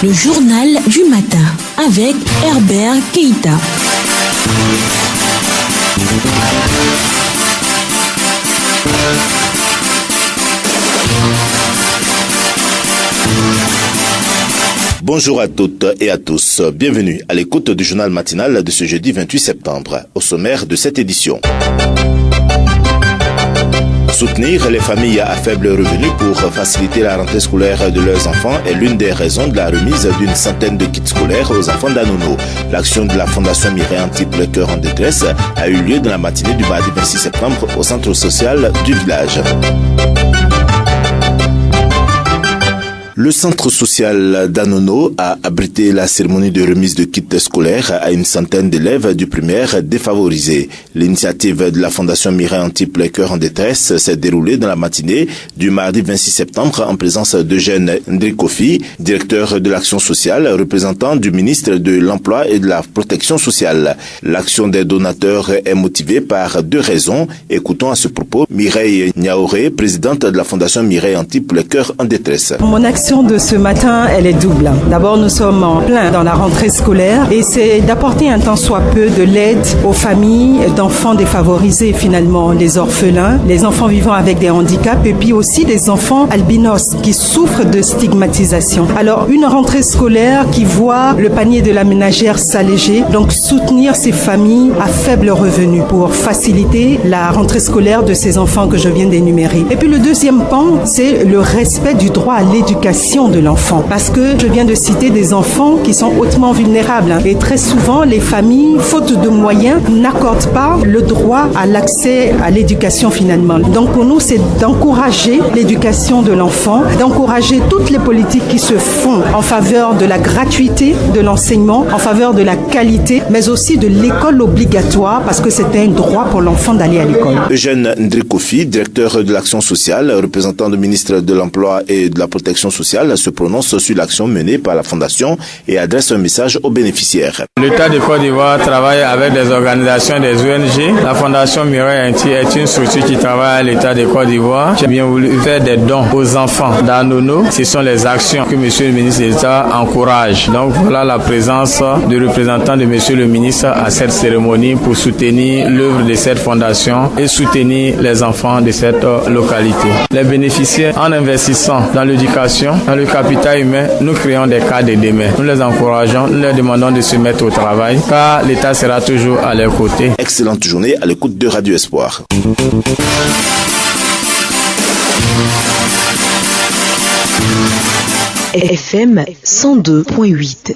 Le journal du matin avec Herbert Keïta. Bonjour à toutes et à tous. Bienvenue à l'écoute du journal matinal de ce jeudi 28 septembre. Au sommaire de cette édition. Soutenir les familles à faible revenu pour faciliter la rentrée scolaire de leurs enfants est l'une des raisons de la remise d'une centaine de kits scolaires aux enfants d'Anono. L'action de la Fondation Mireille Antiple Cœur en détresse a eu lieu dans la matinée du mardi 26 septembre au centre social du village. Le centre social d'Anono a abrité la cérémonie de remise de kits scolaires à une centaine d'élèves du primaire défavorisés. L'initiative de la Fondation Mireille Antiple Cœur en détresse s'est déroulée dans la matinée du mardi 26 septembre en présence d'Eugène Ndrikofi, directeur de l'action sociale, représentant du ministre de l'Emploi et de la Protection sociale. L'action des donateurs est motivée par deux raisons. Écoutons à ce propos Mireille Niaoré, présidente de la Fondation Mireille Antiple Cœur en détresse. L'action de ce matin, elle est double. D'abord, nous sommes en plein dans la rentrée scolaire et c'est d'apporter un tant soit peu de l'aide aux familles d'enfants défavorisés, finalement, les orphelins, les enfants vivant avec des handicaps et puis aussi des enfants albinos qui souffrent de stigmatisation. Alors, une rentrée scolaire qui voit le panier de la ménagère s'alléger, donc soutenir ces familles à faible revenu pour faciliter la rentrée scolaire de ces enfants que je viens d'énumérer. Et puis le deuxième pan, c'est le respect du droit à l'éducation de l'enfant. Parce que je viens de citer des enfants qui sont hautement vulnérables. Et très souvent, les familles, faute de moyens, n'accordent pas le droit à l'accès à l'éducation finalement. Donc pour nous, c'est d'encourager l'éducation de l'enfant, d'encourager toutes les politiques qui se font en faveur de la gratuité de l'enseignement, en faveur de la qualité, mais aussi de l'école obligatoire, parce que c'est un droit pour l'enfant d'aller à l'école. Eugène Ndrikofi, directeur de l'action sociale, représentant du ministre de l'Emploi et de la Protection sociale, se prononce sur l'action menée par la Fondation et adresse un message aux bénéficiaires. L'État de Côte d'Ivoire travaille avec des organisations, des ONG. La Fondation Mireille Antiple est une structure qui travaille à l'État de Côte d'Ivoire. J'ai bien voulu faire des dons aux enfants d'Anono. Ce sont les actions que Monsieur le ministre de l'État encourage. Donc voilà la présence de représentants de Monsieur le ministre à cette cérémonie pour soutenir l'œuvre de cette fondation et soutenir les enfants de cette localité. Les bénéficiaires, en investissant dans l'éducation, dans le capital humain, nous créons des cadres de demain. Nous les encourageons, nous leur demandons de se mettre au travail, car l'État sera toujours à leur côté. Excellente journée à l'écoute de Radio Espoir. FM 102.8